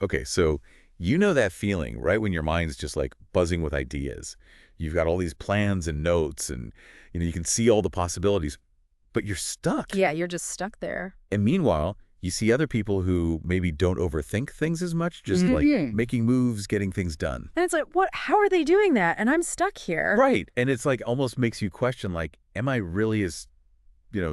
Okay, so you know that feeling, right? When your mind's just like buzzing with ideas. You've got all these plans and notes and you can see all the possibilities, but you're stuck. Yeah, you're just stuck there. And meanwhile, you see other people who maybe don't overthink things as much, just like making moves, getting things done. And it's like, what? How are they doing that? And I'm stuck here. Right. And it's like almost makes you question, like, am I really as,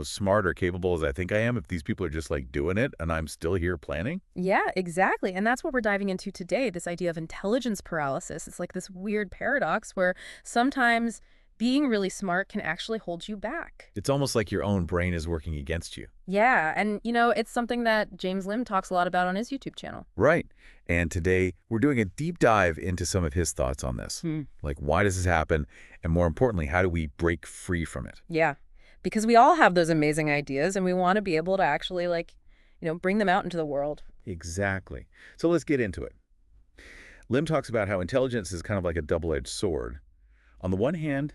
smart or capable as I think I am if these people are just like doing it and I'm still here planning? Yeah, exactly. And that's what we're diving into today, this idea of intelligence paralysis. It's like this weird paradox where sometimes being really smart can actually hold you back. It's almost like your own brain is working against you. Yeah, and it's something that James Lim talks a lot about on his YouTube channel. Right. And today we're doing a deep dive into some of his thoughts on this. Like, why does this happen? And more importantly, how do we break free from it? Yeah, because we all have those amazing ideas and we want to be able to actually bring them out into the world. Exactly. So let's get into it. Lim talks about how intelligence is kind of like a double-edged sword. On the one hand,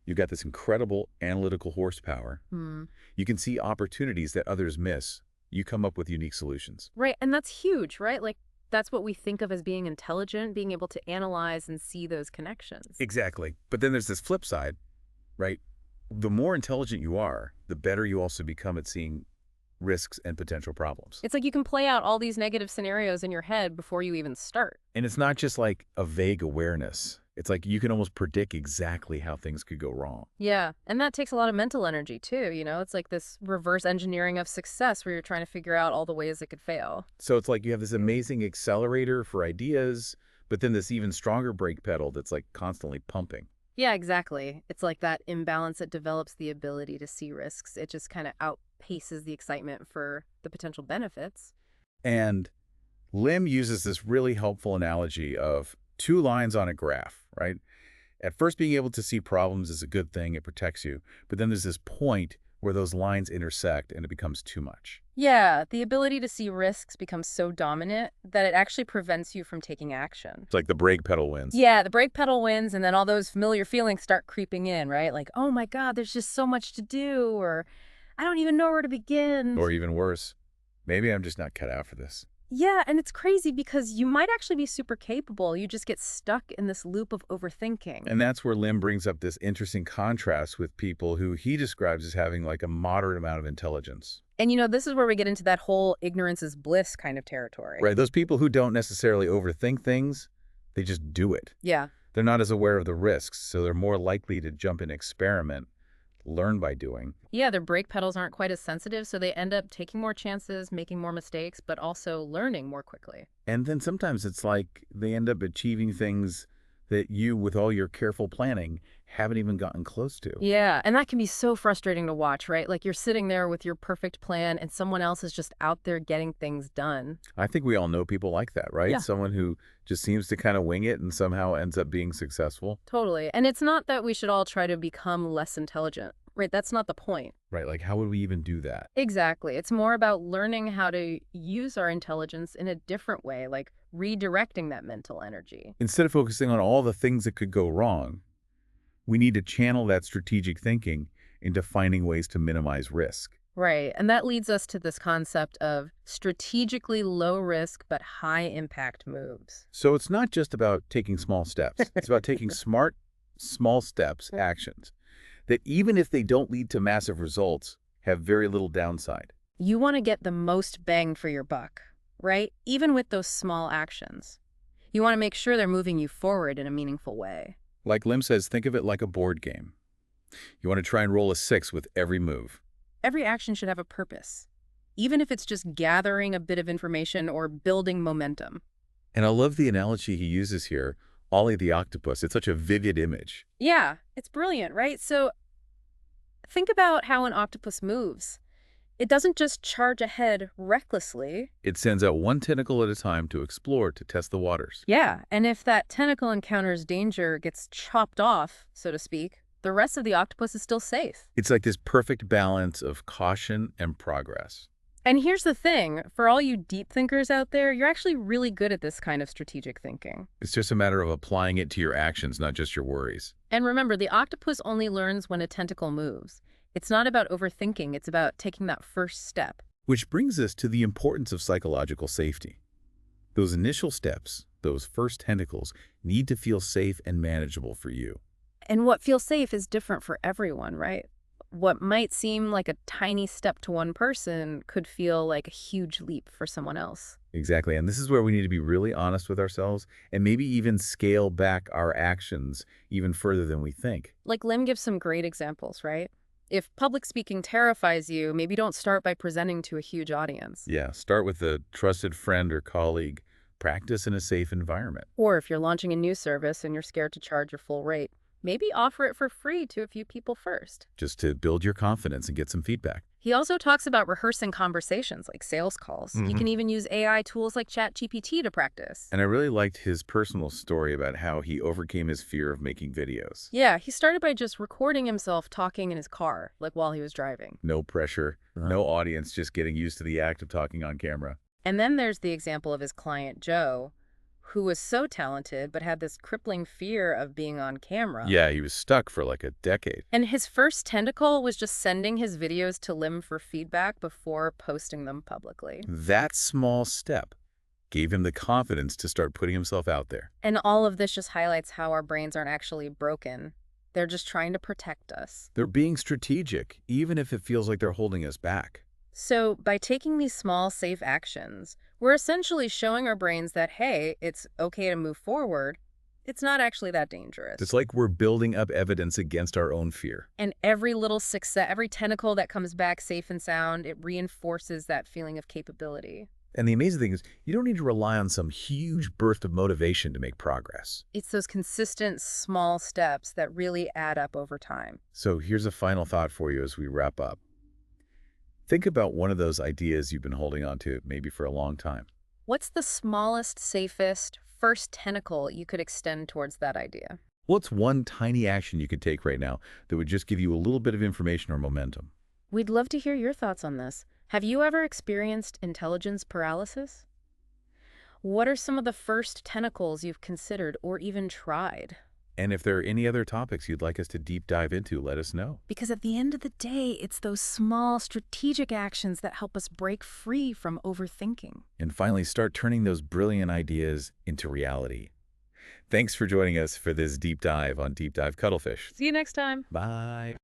you've got this incredible analytical horsepower. You can see opportunities that others miss. You come up with unique solutions. Right, and that's huge, right? Like, that's what we think of as being intelligent, being able to analyze and see those connections. Exactly. But then there's this flip side, right? The more intelligent you are, the better you also become at seeing risks and potential problems. It's like you can play out all these negative scenarios in your head before you even start. And it's not just like a vague awareness. It's like you can almost predict exactly how things could go wrong. Yeah, and that takes a lot of mental energy too, It's like this reverse engineering of success where you're trying to figure out all the ways it could fail. So it's like you have this amazing accelerator for ideas, but then this even stronger brake pedal that's like constantly pumping. Yeah, exactly. It's like that imbalance that develops the ability to see risks. It just kind of outpaces the excitement for the potential benefits. And Lim uses this really helpful analogy of two lines on a graph, right? At first, being able to see problems is a good thing. It protects you. But then there's this point where those lines intersect and it becomes too much. Yeah, the ability to see risks becomes so dominant that it actually prevents you from taking action. It's like the brake pedal wins. Yeah, the brake pedal wins, and then all those familiar feelings start creeping in, right? Like, oh my God, there's just so much to do, or I don't even know where to begin. Or even worse, maybe I'm just not cut out for this. Yeah, and it's crazy because you might actually be super capable. You just get stuck in this loop of overthinking. And that's where Lim brings up this interesting contrast with people who he describes as having like a moderate amount of intelligence. And this is where we get into that whole ignorance is bliss kind of territory. Right, those people who don't necessarily overthink things, they just do it. Yeah. They're not as aware of the risks, so they're more likely to jump in experiment, learn by doing. Yeah, their brake pedals aren't quite as sensitive, so they end up taking more chances, making more mistakes, but also learning more quickly. And then sometimes it's like they end up achieving things that you, with all your careful planning, haven't even gotten close to. Yeah, and that can be so frustrating to watch, right? Like you're sitting there with your perfect plan and someone else is just out there getting things done. I think we all know people like that, right? Yeah. Someone who just seems to kind of wing it and somehow ends up being successful. Totally. And it's not that we should all try to become less intelligent, right? That's not the point. Right, like how would we even do that? Exactly. It's more about learning how to use our intelligence in a different way, like redirecting that mental energy. Instead of focusing on all the things that could go wrong, we need to channel that strategic thinking into finding ways to minimize risk. Right. And that leads us to this concept of strategically low risk but high impact moves. So it's not just about taking small steps. It's about taking smart, small steps, actions that even if they don't lead to massive results, have very little downside. You want to get the most bang for your buck, right? Even with those small actions. You want to make sure they're moving you forward in a meaningful way. Like Lim says, think of it like a board game. You want to try and roll a 6 with every move. Every action should have a purpose, even if it's just gathering a bit of information or building momentum. And I love the analogy he uses here, Ollie the octopus. It's such a vivid image. Yeah, it's brilliant, right? So think about how an octopus moves. It doesn't just charge ahead recklessly. It sends out one tentacle at a time to explore, to test the waters. Yeah, and if that tentacle encounters danger, gets chopped off, so to speak, the rest of the octopus is still safe. It's like this perfect balance of caution and progress. And here's the thing, for all you deep thinkers out there, you're actually really good at this kind of strategic thinking. It's just a matter of applying it to your actions, not just your worries. And remember, the octopus only learns when a tentacle moves. It's not about overthinking, it's about taking that first step. Which brings us to the importance of psychological safety. Those initial steps, those first tentacles, need to feel safe and manageable for you. And what feels safe is different for everyone, right? What might seem like a tiny step to one person could feel like a huge leap for someone else. Exactly. And this is where we need to be really honest with ourselves and maybe even scale back our actions even further than we think. Like Lim gives some great examples, right? If public speaking terrifies you, maybe don't start by presenting to a huge audience. Yeah, start with a trusted friend or colleague. Practice in a safe environment. Or if you're launching a new service and you're scared to charge your full rate, maybe offer it for free to a few people first. Just to build your confidence and get some feedback. He also talks about rehearsing conversations like sales calls. You can even use AI tools like ChatGPT to practice. And I really liked his personal story about how he overcame his fear of making videos. Yeah, he started by just recording himself talking in his car, like while he was driving. No pressure, no audience, just getting used to the act of talking on camera. And then there's the example of his client, Joe, who was so talented but had this crippling fear of being on camera. Yeah, he was stuck for like a decade. And his first tentacle was just sending his videos to Lim for feedback before posting them publicly. That small step gave him the confidence to start putting himself out there. And all of this just highlights how our brains aren't actually broken. They're just trying to protect us. They're being strategic, even if it feels like they're holding us back. So by taking these small, safe actions, we're essentially showing our brains that, hey, it's okay to move forward. It's not actually that dangerous. It's like we're building up evidence against our own fear. And every little success, every tentacle that comes back safe and sound, it reinforces that feeling of capability. And the amazing thing is, you don't need to rely on some huge burst of motivation to make progress. It's those consistent small steps that really add up over time. So here's a final thought for you as we wrap up. Think about one of those ideas you've been holding on to maybe for a long time. What's the smallest, safest, first tentacle you could extend towards that idea? What's one tiny action you could take right now that would just give you a little bit of information or momentum? We'd love to hear your thoughts on this. Have you ever experienced intelligence paralysis? What are some of the first tentacles you've considered or even tried? And if there are any other topics you'd like us to deep dive into, let us know. Because at the end of the day, it's those small, strategic actions that help us break free from overthinking. And finally, start turning those brilliant ideas into reality. Thanks for joining us for this deep dive on Deep Dive Cuttlefish. See you next time. Bye.